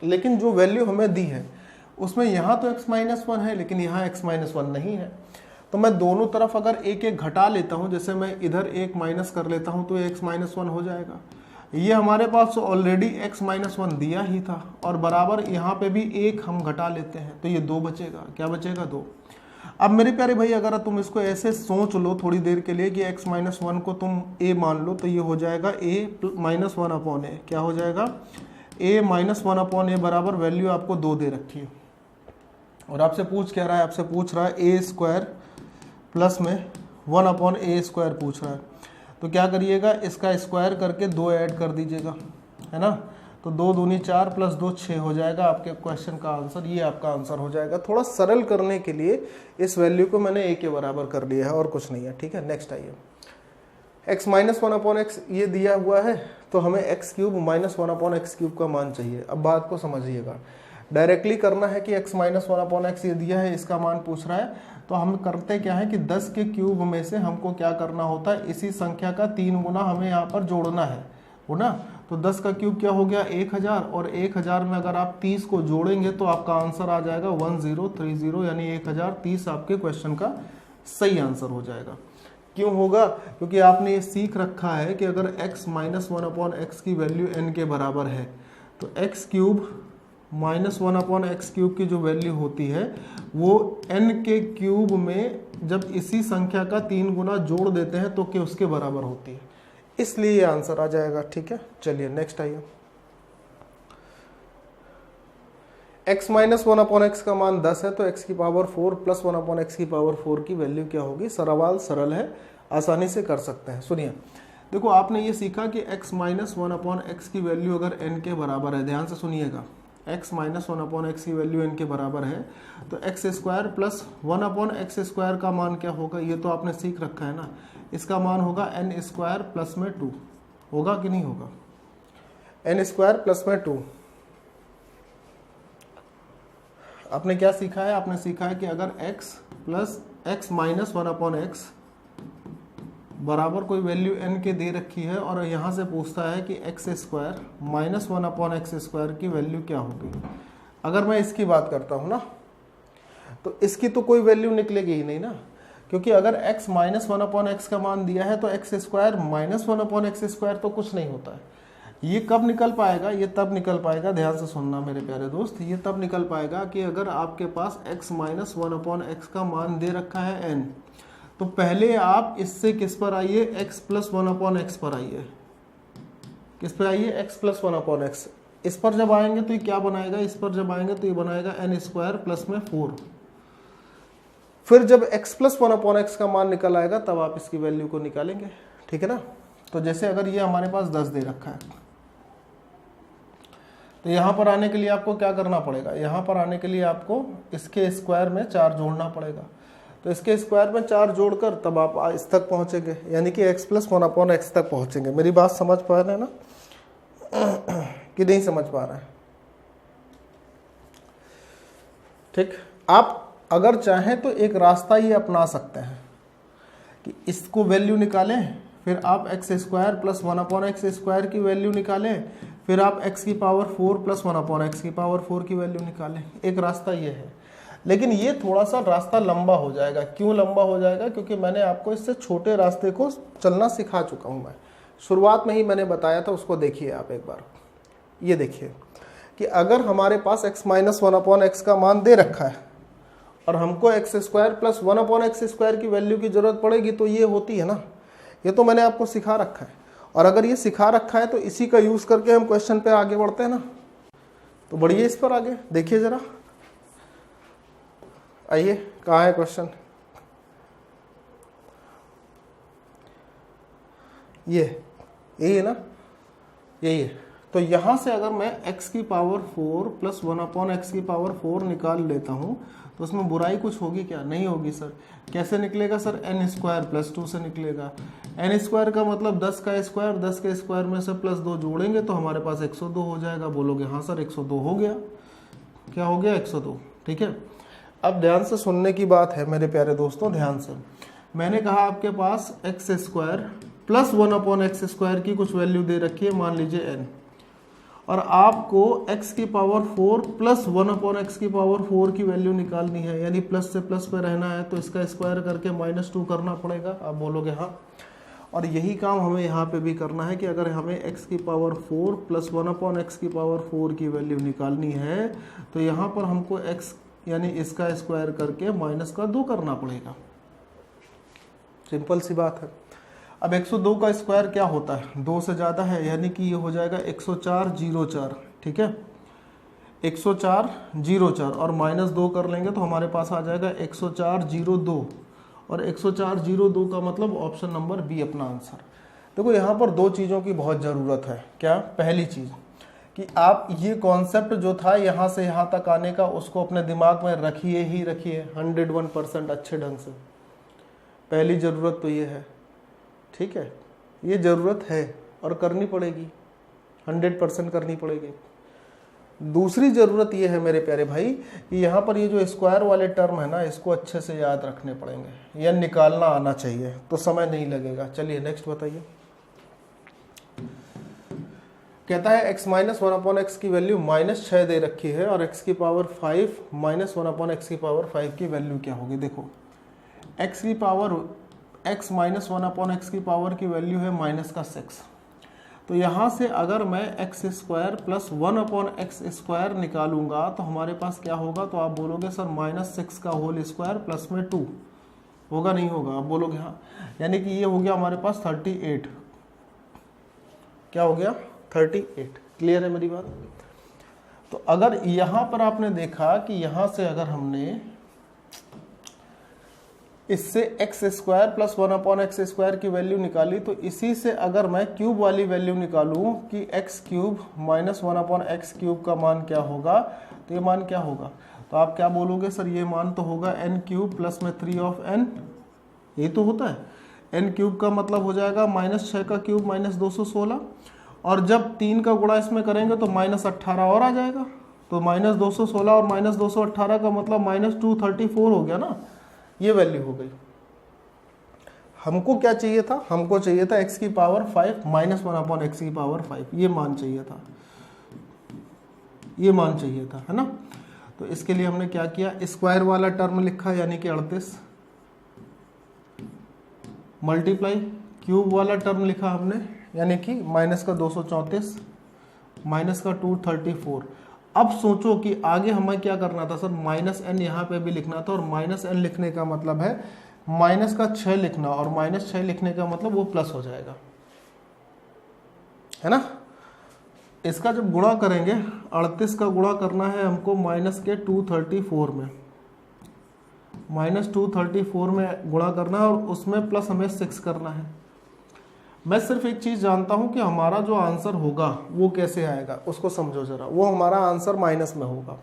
लेकिन जो वैल्यू हमें दी है उसमें यहाँ तो x - 1 है, लेकिन यहाँ x - 1 नहीं है। तो मैं दोनों तरफ अगर एक एक घटा लेता हूँ, जैसे मैं इधर एक माइनस कर लेता हूँ तो x - 1 हो जाएगा। ये हमारे पास ऑलरेडी x - 1 दिया ही था, और बराबर यहाँ पे भी एक हम घटा लेते हैं तो ये 2 बचेगा। क्या बचेगा, 2। अब मेरे प्यारे भाई अगर तुम इसको ऐसे सोच लो थोड़ी देर के लिए कि x - 1 को तुम a मान लो, तो ये हो जाएगा a - 1/a। क्या हो जाएगा, a - 1/a बराबर वैल्यू आपको 2 दे रखी है, और आपसे पूछ क्या रहा है, आपसे पूछ रहा है a² प्लस में 1/a² पूछ रहा है। तो क्या करिएगा, इसका स्क्वायर करके 2 ऐड कर दीजिएगा, है ना, तो 2 दूनी 4 + 2 6 हो जाएगा आपके क्वेश्चन का आंसर। ये आपका आंसर हो जाएगा। थोड़ा सरल करने के लिए इस वैल्यू को मैंने a के बराबर कर लिया है और कुछ नहीं है, ठीक है। नेक्स्ट आइए, x - 1/x ये दिया हुआ है, तो हमें x³ - 1/x³ का मान चाहिए। अब बात को समझिएगा, डायरेक्टली करना है कि x - 1/x ये दिया है, इसका मान पूछ रहा है, तो हम करते क्या है कि 10 के क्यूब में से हमको क्या करना होता है, इसी संख्या का 3 गुना हमें यहाँ पर जोड़ना है, हो ना। तो 10 का क्यूब क्या हो गया, 1000, और 1000 में अगर आप 30 को जोड़ेंगे तो आपका आंसर आ जाएगा 1030, यानी 1030 आपके क्वेश्चन का सही आंसर हो जाएगा। क्यों होगा, क्योंकि आपने ये सीख रखा है कि अगर x - 1/x की वैल्यू n के बराबर है, तो x³ - 1/x³ की जो वैल्यू होती है वो n के क्यूब में जब इसी संख्या का 3 गुना जोड़ देते हैं तो क्या उसके बराबर होती है, इसलिए ये आंसर आ जाएगा। ठीक है, चलिए नेक्स्ट आइए। x - 1/x का मान 10 है, तो x की पावर 4 + 1/x की पावर 4 की वैल्यू क्या होगी। सवाल सरल है, आसानी से कर सकते हैं। सुनिए, देखो आपने ये सीखा कि x - 1/x की वैल्यू अगर n के बराबर है, ध्यान से सुनिएगा, x - 1/x की वैल्यू n के बराबर है, तो x² + 1/x² का मान क्या होगा, ये तो आपने सीख रखा है ना। इसका मान होगा n² प्लस में 2, होगा कि नहीं होगा, n² प्लस में 2। आपने क्या सीखा है? आपने सीखा है कि अगर x plus x minus 1/x बराबर कोई वैल्यू n के दे रखी है और यहाँ से पूछता है कि x square minus 1/x square की वैल्यू क्या होगी। अगर मैं इसकी बात करता हूँ ना, तो इसकी तो कोई वैल्यू निकलेगी ही नहीं ना, क्योंकि अगर x माइनस 1/x का मान दिया है तो x square minus 1/x square तो कुछ नहीं होता है। ये कब निकल पाएगा? ये तब निकल पाएगा, ध्यान से सुनना मेरे प्यारे दोस्त, ये तब निकल पाएगा कि अगर आपके पास x माइनस 1/x का मान दे रखा है n, तो पहले आप इससे किस पर आइए? x प्लस 1/x पर आइए। किस पर आइए? x plus 1/x। इस पर जब आएंगे तो ये क्या बनाएगा? इस पर जब आएंगे तो ये बनाएगा n स्क्वायर प्लस में 4। फिर जब x प्लस 1/x का मान निकल आएगा तब आप इसकी वैल्यू को निकालेंगे, ठीक है ना। तो जैसे अगर ये हमारे पास 10 दे रखा है, तो यहाँ पर आने के लिए आपको क्या करना पड़ेगा? यहाँ पर आने के लिए आपको इसके स्क्वायर में 4 जोड़ना पड़ेगा। तो इसके स्क्वायर में 4 जोड़कर तब आप इस तक पहुँचेंगे, यानी कि x प्लस 1/x तक पहुँचेंगे। मेरी बात समझ पा रहे हैं ना कि नहीं समझ पा रहे हैं? ठीक। आप अगर चाहें तो एक रास्ता ये अपना सकते हैं कि इसको वैल्यू निकालें, फिर आप x square plus 1/x square की वैल्यू निकालें, फिर आप x की पावर 4 प्लस 1/x की पावर 4 की वैल्यू निकालें। एक रास्ता ये है, लेकिन ये थोड़ा सा रास्ता लंबा हो जाएगा। क्यों लंबा हो जाएगा? क्योंकि मैंने आपको इससे छोटे रास्ते को चलना सिखा चुका हूँ। मैं शुरुआत में ही मैंने बताया था, उसको देखिए आप एक बार। ये देखिए कि अगर हमारे पास x माइनस 1/x का मान दे रखा है और हमको x square plus 1/x square की वैल्यू की जरूरत पड़ेगी, तो ये होती है ना। ये तो मैंने आपको सिखा रखा है, और अगर ये सिखा रखा है तो इसी का यूज करके हम क्वेश्चन पे आगे बढ़ते हैं ना। तो बढ़िए इस पर आगे देखिए जरा, आइए कहाँ है क्वेश्चन? यही है ना, यही है। तो यहाँ से अगर मैं x की पावर 4 प्लस 1/x की पावर 4 निकाल लेता हूँ तो उसमें बुराई कुछ होगी क्या? नहीं होगी सर। कैसे निकलेगा सर? n स्क्वायर प्लस 2 से निकलेगा। n स्क्वायर का मतलब 10 का स्क्वायर, 10 के स्क्वायर में से प्लस 2 जोड़ेंगे तो हमारे पास 102 हो जाएगा। बोलोगे हाँ सर 102 हो गया। क्या हो गया? 102। ठीक है। अब ध्यान से सुनने की बात है मेरे प्यारे दोस्तों, ध्यान से। मैंने कहा आपके पास x square plus 1/x square की कुछ वैल्यू दे रखी है, मान लीजिए n, और आपको x की पावर 4 प्लस 1/x की पावर 4 की वैल्यू निकालनी है, यानी प्लस से प्लस पे रहना है, तो इसका स्क्वायर करके -2 करना पड़ेगा। आप बोलोगे हाँ, और यही काम हमें यहाँ पे भी करना है कि अगर हमें x की पावर 4 प्लस 1/x की पावर 4 की वैल्यू निकालनी है तो यहाँ पर हमको x यानी इसका स्क्वायर करके -2 करना पड़ेगा। सिंपल सी बात है। अब 102 का स्क्वायर क्या होता है? 2 से ज़्यादा है, यानी कि ये हो जाएगा 104/04। ठीक है, 104/04 और -2 कर लेंगे तो हमारे पास आ जाएगा 104/02, और 104/02 का मतलब ऑप्शन नंबर बी अपना आंसर। देखो यहाँ पर 2 चीज़ों की बहुत ज़रूरत है। क्या? पहली चीज़ कि आप ये कॉन्सेप्ट जो था यहाँ से यहाँ तक आने का, उसको अपने दिमाग में रखिए ही रखिए 101% अच्छे ढंग से। पहली ज़रूरत तो ये है, ठीक है, ये ज़रूरत है और करनी पड़ेगी, 100% करनी पड़ेगी। दूसरी ज़रूरत ये है मेरे प्यारे भाई कि यहाँ पर ये जो स्क्वायर वाले टर्म है ना, इसको अच्छे से याद रखने पड़ेंगे, या निकालना आना चाहिए, तो समय नहीं लगेगा। चलिए नेक्स्ट बताइए। कहता है x माइनस 1/x की वैल्यू -6 दे रखी है और x की पावर 5 माइनस 1/x की पावर 5 की वैल्यू क्या होगी? देखो x माइनस 1/x की पावर की वैल्यू है -6। तो यहाँ से अगर मैं x square plus 1/x square निकालूंगा तो हमारे पास क्या होगा? तो आप बोलोगे सर -6 का होल स्क्वायर प्लस में 2 होगा, नहीं होगा? आप बोलोगे हाँ, यानी कि ये हो गया हमारे पास 38। क्या हो गया? 38। क्लियर है मेरी बात? तो अगर यहाँ पर आपने देखा कि यहाँ से अगर हमने इससे x square plus 1/x square की वैल्यू निकाली, तो इसी से अगर मैं क्यूब वाली वैल्यू निकालूं कि x cube minus 1/x cube का मान क्या होगा, तो ये मान क्या होगा? तो आप क्या बोलोगे? सर ये मान तो होगा n क्यूब प्लस में 3 ऑफ n, ये तो होता है। n क्यूब का मतलब हो जाएगा -6 का क्यूब -216, और जब 3 का गुणा इसमें करेंगे तो -18 और आ जाएगा। तो -216 और -218 का मतलब -234 हो गया ना, ये वैल्यू हो गई। हमको क्या चाहिए था, हमको चाहिए था x की पावर 5 -1 x की पावर 5, ये मान चाहिए था, ये मान चाहिए था, है ना। तो इसके लिए हमने क्या किया, स्क्वायर वाला टर्म लिखा यानी कि 38, मल्टीप्लाई क्यूब वाला टर्म लिखा हमने यानी कि -234 -234। अब सोचो कि आगे हमें क्या करना था सर, -n यहाँ पे भी लिखना था, और -n लिखने का मतलब है -6 लिखना, और -6 लिखने का मतलब वो प्लस हो जाएगा, है ना। इसका जब गुणा करेंगे, 38 का गुणा करना है हमको -234 में, -234 में गुणा करना है, और उसमें प्लस हमें 6 करना है। मैं सिर्फ एक चीज़ जानता हूं कि हमारा जो आंसर होगा वो कैसे आएगा, उसको समझो जरा। वो हमारा आंसर माइनस में होगा,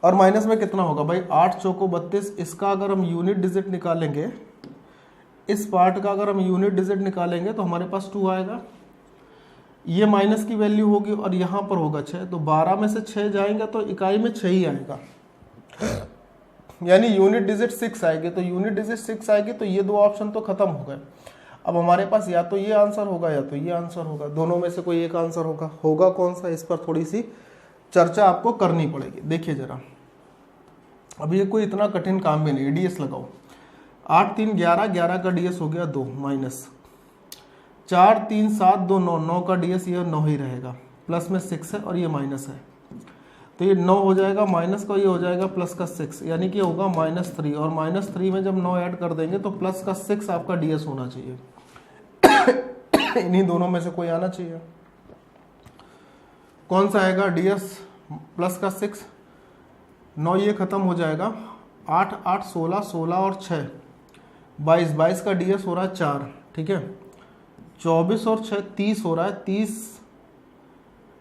और माइनस में कितना होगा भाई, 8 चौको 32। इसका अगर हम यूनिट डिजिट निकालेंगे, इस पार्ट का अगर हम यूनिट डिजिट निकालेंगे तो हमारे पास 2 आएगा, ये माइनस की वैल्यू होगी, और यहाँ पर होगा 6, तो 12 में से 6 जाएंगे तो इकाई में 6 ही आएगा, यानी यूनिट डिजिट 6 आएगी। तो यूनिट डिजिट 6 आएगी तो ये 2 ऑप्शन तो खत्म हो गए। अब हमारे पास या तो ये आंसर होगा या तो ये आंसर होगा, दोनों में से कोई एक आंसर होगा। होगा कौन सा, इस पर थोड़ी सी चर्चा आपको करनी पड़ेगी। देखिए जरा, अब ये कोई इतना कठिन काम भी नहीं, डीएस लगाओ। 8 3 11, 11 का डीएस हो गया 2, माइनस 4 3 7 2 9, 9 का डीएस ये 9 ही रहेगा, प्लस में 6 है और ये माइनस है, तो ये 9 हो जाएगा, माइनस का ये हो जाएगा प्लस का 6, यानी कि होगा -3, और -3 में जब 9 ऐड कर देंगे तो प्लस का 6 आपका डीएस होना चाहिए। इन्हीं दोनों में से कोई आना चाहिए, कौन सा आएगा डीएस प्लस का 6, 9 ये खत्म हो जाएगा, 8 8 16, 16 और 6 22, 22 का डीएस हो रहा है 4, ठीक है, 24 और 6 30 हो रहा है, 30।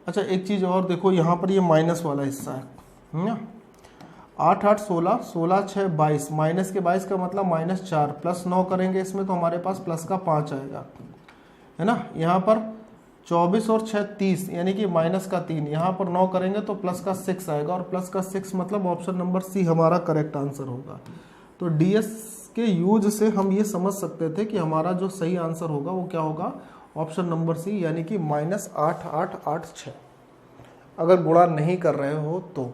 अच्छा एक चीज़ और देखो, यहाँ पर ये माइनस वाला हिस्सा है ना, 8 8 16, 16 6 22, माइनस के 22 का मतलब -4, प्लस 9 करेंगे इसमें तो हमारे पास प्लस का 5 आएगा, है ना। यहाँ पर 24 और 6 30, यानी कि माइनस का 3, यहाँ पर 9 करेंगे तो प्लस का 6 आएगा, और प्लस का 6 मतलब ऑप्शन नंबर सी हमारा करेक्ट आंसर होगा। तो डीएस के यूज से हम ये समझ सकते थे कि हमारा जो सही आंसर होगा वो क्या होगा, ऑप्शन नंबर सी, यानी कि -8886। अगर गुणा नहीं कर रहे हो तो,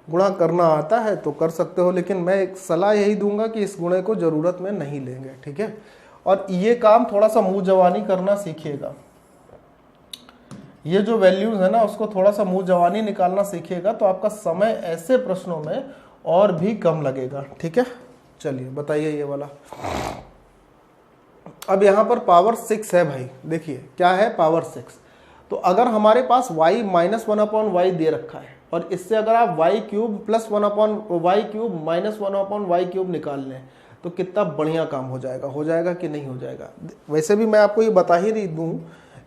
गुणा करना आता है तो कर सकते हो, लेकिन मैं एक सलाह यही दूंगा कि इस गुणे को ज़रूरत में नहीं लेंगे, ठीक है। और ये काम थोड़ा सा मुंह जवानी करना सीखिएगा, ये जो वैल्यूज है ना उसको थोड़ा सा मुंह जवानी निकालना सीखिएगा, तो आपका समय ऐसे प्रश्नों में और भी कम लगेगा, ठीक है। चलिए बताइए ये वाला। अब यहाँ पर पावर 6 है भाई, देखिए क्या है पावर 6। तो अगर हमारे पास y -1/y दे रखा है, और इससे अगर आप y³ + 1/y³ -1/y³ निकाल लें तो कितना बढ़िया काम हो जाएगा कि नहीं हो जाएगा। वैसे भी मैं आपको ये बता ही नहीं दूँ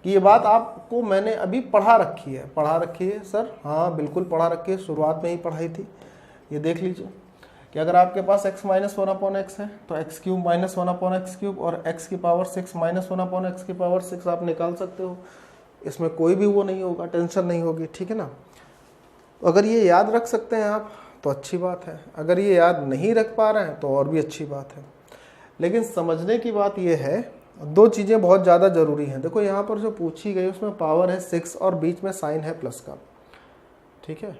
कि ये बात आपको मैंने अभी पढ़ा रखी है सर, हाँ बिल्कुल पढ़ा रखी है, शुरुआत में ही पढ़ाई थी। ये देख लीजिए कि अगर आपके पास x -1/x है तो x³ -1/x³ और x की पावर 6 -1/x की पावर 6 आप निकाल सकते हो, इसमें कोई भी वो नहीं होगा, टेंशन नहीं होगी, ठीक है ना। अगर ये याद रख सकते हैं आप तो अच्छी बात है, अगर ये याद नहीं रख पा रहे हैं तो और भी अच्छी बात है। लेकिन समझने की बात ये है, 2 चीज़ें बहुत ज़्यादा ज़रूरी हैं। देखो यहाँ पर जो पूछी गई उसमें पावर है 6 और बीच में साइन है प्लस का, ठीक है।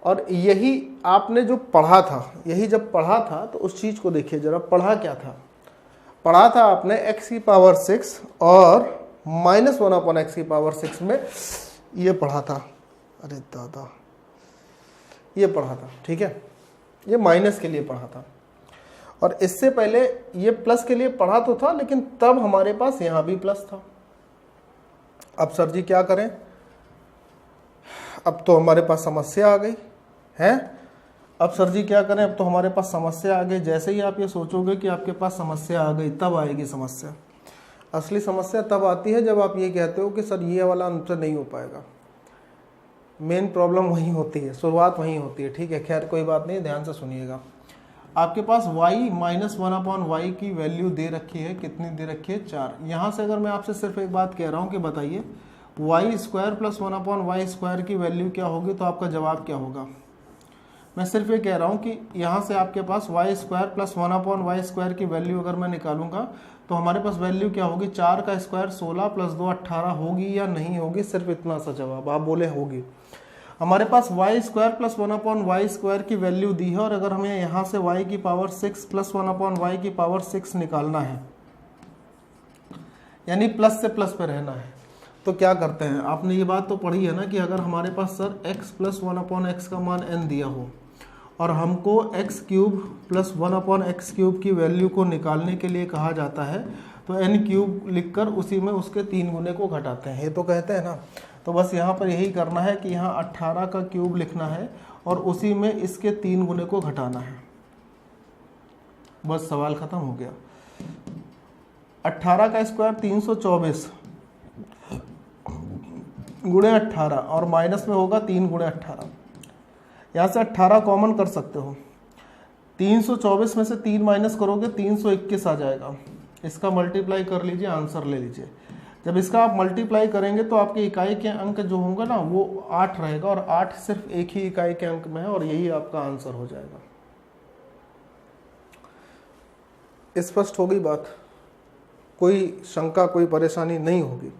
और यही आपने जो पढ़ा था, यही जब पढ़ा था तो उस चीज़ को देखिए जरा, पढ़ा क्या था, पढ़ा था आपने x की पावर 6 और -1/x की पावर 6 में ये पढ़ा था, अरे दादा ये पढ़ा था, ठीक है, ये माइनस के लिए पढ़ा था, और इससे पहले ये प्लस के लिए पढ़ा तो था, लेकिन तब हमारे पास यहाँ भी प्लस था। अब सर जी क्या करें, अब तो हमारे पास समस्या आ गई है, अब सर जी क्या करें, अब तो हमारे पास समस्या आ गई। जैसे ही आप ये सोचोगे कि आपके पास समस्या आ गई, तब आएगी समस्या। असली समस्या तब आती है जब आप ये कहते हो कि सर ये वाला आंसर नहीं हो पाएगा। मेन प्रॉब्लम वहीं होती है, शुरुआत वहीं होती है, ठीक है। खैर कोई बात नहीं, ध्यान से सुनिएगा। आपके पास y -1/y की वैल्यू दे रखी है, कितनी दे रखी है 4। यहाँ से अगर मैं आपसे सिर्फ एक बात कह रहा हूँ कि बताइए वाई स्क्वायर प्लस 1/y² की वैल्यू क्या होगी, तो आपका जवाब क्या होगा। मैं सिर्फ ये कह रहा हूँ कि यहाँ से आपके पास y² प्लस 1/y² की वैल्यू अगर मैं निकालूंगा तो हमारे पास वैल्यू क्या होगी, 4 का स्क्वायर 16 प्लस 2 18 होगी या नहीं होगी, सिर्फ इतना सा जवाब आप बोले होगी। हमारे पास y² प्लस 1/y² की वैल्यू दी है और अगर हमें यहाँ से y की पावर 6 प्लस 1/y की पावर 6 निकालना है, यानी प्लस से प्लस पे रहना है, तो क्या करते हैं, आपने ये बात तो पढ़ी है ना कि अगर हमारे पास सर x प्लस 1/x का मान n दिया हो और हमको x³ प्लस 1/x³ की वैल्यू को निकालने के लिए कहा जाता है, तो n³ लिखकर उसी में उसके 3 गुने को घटाते हैं, ये तो कहते हैं ना। तो बस यहाँ पर यही करना है कि यहाँ 18 का क्यूब लिखना है और उसी में इसके 3 गुने को घटाना है, बस सवाल खत्म हो गया। 18 का स्क्वायर 324 गुणे 18 और माइनस में होगा 3 गुणे 18, यहाँ से 18 कॉमन कर सकते हो, 324 में से 3 माइनस करोगे 321 आ जाएगा, इसका मल्टीप्लाई कर लीजिए, आंसर ले लीजिए। जब इसका आप मल्टीप्लाई करेंगे तो आपके इकाई के अंक जो होंगे ना वो 8 रहेगा और 8 सिर्फ एक ही इकाई के अंक में है और यही आपका आंसर हो जाएगा। स्पष्ट हो गई बात, कोई शंका कोई परेशानी नहीं होगी।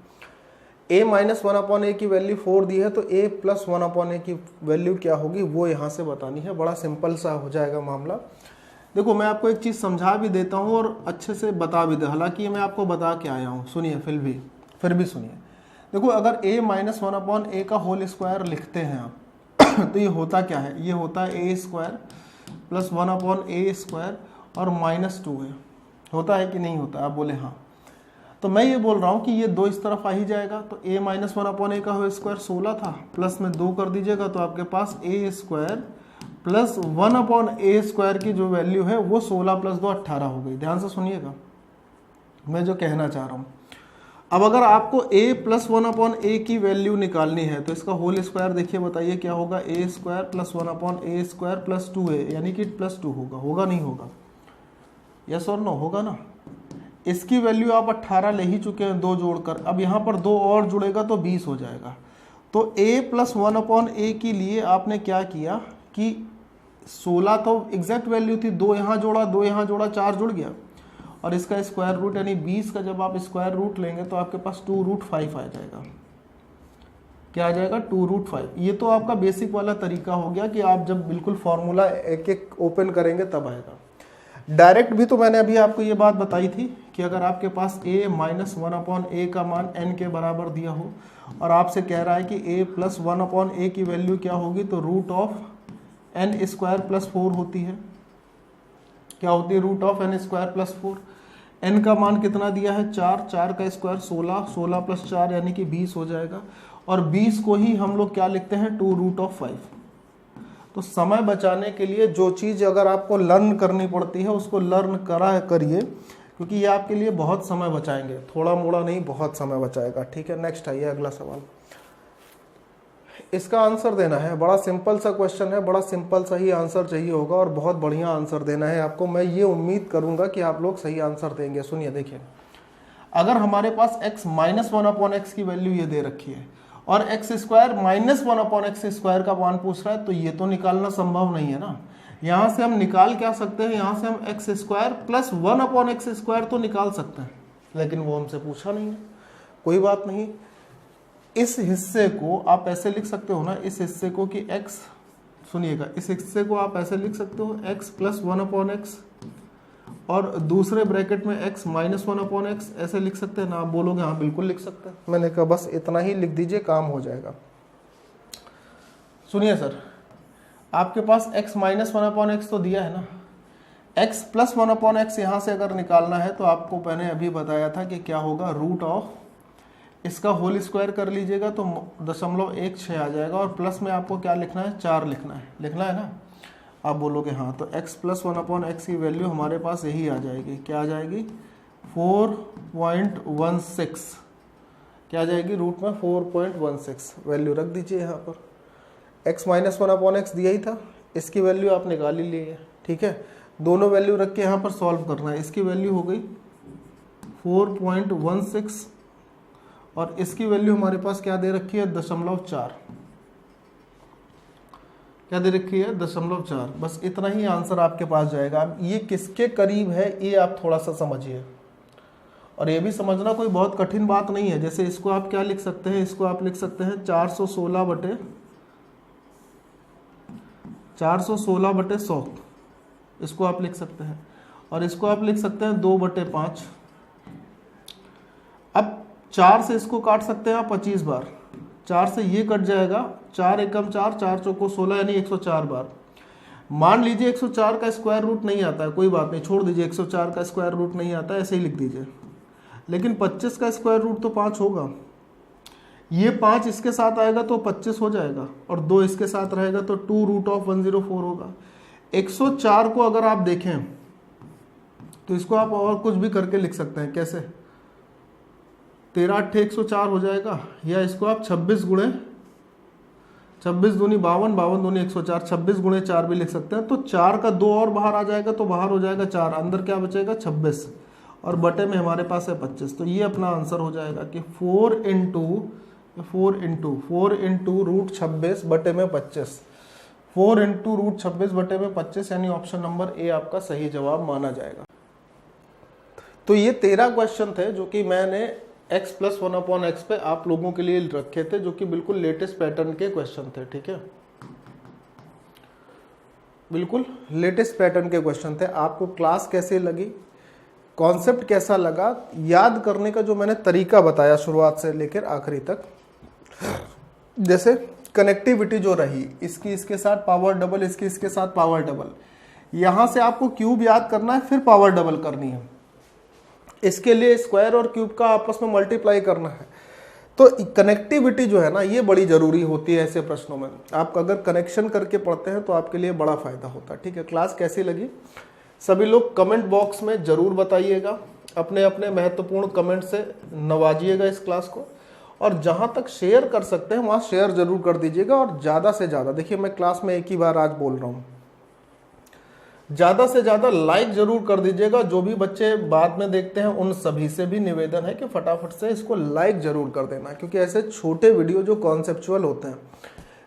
a माइनस 1/a की वैल्यू 4 दी है तो a प्लस 1/a की वैल्यू क्या होगी वो यहाँ से बतानी है, बड़ा सिंपल सा हो जाएगा मामला। देखो मैं आपको एक चीज़ समझा भी देता हूँ और अच्छे से बता भी दे, हालांकि मैं आपको बता के आया हूँ, सुनिए फिर भी सुनिए। देखो अगर a माइनस 1/a का होल स्क्वायर लिखते हैं आप तो ये होता क्या है, ये होता है a² प्लस 1/a² और -2 है, होता है कि नहीं होता, आप बोले हाँ। तो मैं ये बोल रहा हूँ कि ये 2 इस तरफ आ ही जाएगा, तो a माइनस 1/a का होल स्क्वायर 16 था, प्लस में 2 कर दीजिएगा तो आपके पास a² प्लस 1/a² की जो वैल्यू है वो 16 प्लस 2 18 हो गई। ध्यान से सुनिएगा मैं जो कहना चाह रहा हूँ। अब अगर आपको a प्लस 1/a की वैल्यू निकालनी है तो इसका होल स्क्वायर देखिए, बताइए क्या होगा, a² plus 1/a² plus 2a, यानी कि प्लस 2 होगा नहीं होगा, यस और नो, होगा ना। इसकी वैल्यू आप 18 ले ही चुके हैं 2 जोड़कर, अब यहाँ पर 2 और जुड़ेगा तो 20 हो जाएगा। तो a प्लस 1/a के लिए आपने क्या किया कि 16 तो एग्जैक्ट वैल्यू थी, 2 यहाँ जोड़ा 2 यहाँ जोड़ा 4 जुड़ गया, और इसका स्क्वायर रूट यानी 20 का जब आप स्क्वायर रूट लेंगे तो आपके पास 2√5 आ जाएगा। क्या आ जाएगा, 2√5। ये तो आपका बेसिक वाला तरीका हो गया कि आप जब बिल्कुल फॉर्मूला एक एक ओपन करेंगे तब आएगा। डायरेक्ट भी तो मैंने अभी आपको ये बात बताई थी कि अगर आपके पास a माइनस 1/a का मान n के बराबर दिया हो और आपसे कह रहा है कि a प्लस 1/a की वैल्यू क्या होगी, तो रूट ऑफ n² प्लस 4 होती है। क्या होती है, root of n² plus 4। n का मान कितना दिया है, 4, 4 का स्क्वायर 16, 16 प्लस 4 यानी कि 20 हो जाएगा, और 20 को ही हम लोग क्या लिखते हैं, 2√5। तो समय बचाने के लिए जो चीज़ अगर आपको लर्न करनी पड़ती है उसको लर्न करिए, क्योंकि ये आपके लिए बहुत समय बचाएंगे, थोड़ा मोड़ा नहीं, बहुत समय बचाएगा। ठीक है, नेक्स्ट आइए अगला सवाल। इसका आंसर देना है, बड़ा सिंपल सा क्वेश्चन है, बड़ा सिंपल सा ही आंसर चाहिए होगा और बहुत बढ़िया आंसर देना है आपको। मैं ये उम्मीद करूंगा कि आप लोग सही आंसर देंगे। सुनिए, देखिए, अगर हमारे पास x माइनस 1/x की वैल्यू ये दे रखी है और x² माइनस 1/x² का मान पूछ रहा है, तो ये तो निकालना संभव नहीं है ना। यहाँ से हम निकाल क्या सकते हैं, यहाँ से हम x² प्लस 1/x² तो निकाल सकते हैं, लेकिन वो हमसे पूछा नहीं है। कोई बात नहीं, इस हिस्से को आप ऐसे लिख सकते हो ना, इस हिस्से को कि x, सुनिएगा, इस हिस्से को आप ऐसे लिख सकते हो x प्लस 1/x और दूसरे ब्रैकेट में x माइनस 1/x, ऐसे लिख सकते हैं ना। आप बोलोगे हाँ बिल्कुल लिख सकते हैं, मैंने कहा बस इतना ही लिख दीजिए, काम हो जाएगा। सुनिए सर, आपके पास x माइनस 1/x तो दिया है ना, x प्लस 1/x यहाँ से अगर निकालना है तो आपको मैंने अभी बताया था कि क्या होगा, रूट ऑफ इसका होल स्क्वायर कर लीजिएगा तो 0.16 आ जाएगा, और प्लस में आपको क्या लिखना है, 4 लिखना है ना। आप बोलोगे हाँ, तो x प्लस 1/x की वैल्यू हमारे पास यही आ जाएगी। क्या आ जाएगी, 4.16। क्या आ जाएगी, रूट में 4.16 वैल्यू रख दीजिए यहाँ पर। x माइनस 1/x दिया ही था, इसकी वैल्यू आप निकाल ही लिए, ठीक है। दोनों वैल्यू रख के यहाँ पर सॉल्व करना है। इसकी वैल्यू हो गई 4.16 और इसकी वैल्यू हमारे पास क्या दे रखी है 0.4, क्या दे रखी है 0.4। बस इतना ही आंसर आपके पास जाएगा। अब ये किसके करीब है ये आप थोड़ा सा समझिए, और ये भी समझना कोई बहुत कठिन बात नहीं है। जैसे इसको आप क्या लिख सकते हैं, इसको आप लिख सकते हैं 416/100, इसको आप लिख सकते हैं, और इसको आप लिख सकते हैं 2/5। अब 4 से इसको काट सकते हैं आप 25 बार, 4 से ये कट जाएगा, 4 एकम 4, 4 चौको 16 यानी 104 बार। मान लीजिए 104 का स्क्वायर रूट नहीं आता है, कोई बात नहीं, छोड़ दीजिए, 104 का स्क्वायर रूट नहीं आता है, ऐसे ही लिख दीजिए। लेकिन 25 का स्क्वायर रूट तो 5 होगा, ये 5 इसके साथ आएगा तो 25 हो जाएगा, और 2 इसके साथ रहेगा तो 2√104 होगा। 104 को अगर आप देखें तो इसको आप और कुछ भी करके लिख सकते हैं। कैसे? 13 8 104 हो जाएगा, या इसको आप 26 दूनी 52, 52 दूनी 104, 26 गुणे 4 भी लिख सकते हैं। तो 4 का 2 और बाहर आ जाएगा तो बाहर हो जाएगा 4, अंदर क्या बचेगा 26, और बटे में हमारे पास है 25। तो ये अपना आंसर हो जाएगा कि 4 इंटू रूट 26 बटे में 25, 4 इंटू रूट 26 बटे में 25, यानी ऑप्शन नंबर ए आपका सही जवाब माना जाएगा। तो ये 13 क्वेश्चन थे जो कि मैंने x + 1/x पे आप लोगों के लिए रखे थे, जो कि बिल्कुल लेटेस्ट पैटर्न के क्वेश्चन थे। ठीक है, बिल्कुल लेटेस्ट पैटर्न के क्वेश्चन थे। आपको क्लास कैसे लगी, कॉन्सेप्ट कैसा लगा, याद करने का जो मैंने तरीका बताया शुरुआत से लेकर आखिरी तक, जैसे कनेक्टिविटी जो रही, इसकी इसके साथ पावर डबल, इसकी इसके साथ पावर डबल, यहां से आपको क्यूब याद करना है, फिर पावर डबल करनी है, इसके लिए स्क्वायर और क्यूब का आपस में मल्टीप्लाई करना है। तो कनेक्टिविटी जो है ना, ये बड़ी जरूरी होती है ऐसे प्रश्नों में। आप अगर कनेक्शन करके पढ़ते हैं तो आपके लिए बड़ा फायदा होता है। ठीक है, क्लास कैसी लगी सभी लोग कमेंट बॉक्स में जरूर बताइएगा, अपने अपने महत्वपूर्ण कमेंट से नवाजिएगा इस क्लास को, और जहां तक शेयर कर सकते हैं वहां शेयर जरूर कर दीजिएगा। और ज्यादा से ज्यादा, देखिए मैं क्लास में एक ही बार आज बोल रहा हूं, ज्यादा से ज्यादा लाइक जरूर कर दीजिएगा। जो भी बच्चे बाद में देखते हैं उन सभी से भी निवेदन है कि फटाफट से इसको लाइक जरूर कर देना, क्योंकि ऐसे छोटे वीडियो जो कॉन्सेप्चुअल होते हैं,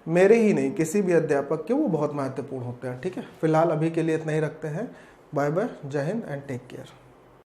मेरे ही नहीं किसी भी अध्यापक के, वो बहुत महत्वपूर्ण होते हैं। ठीक है, फिलहाल अभी के लिए इतना ही रखते हैं। बाय बाय, जय हिंद एंड टेक केयर।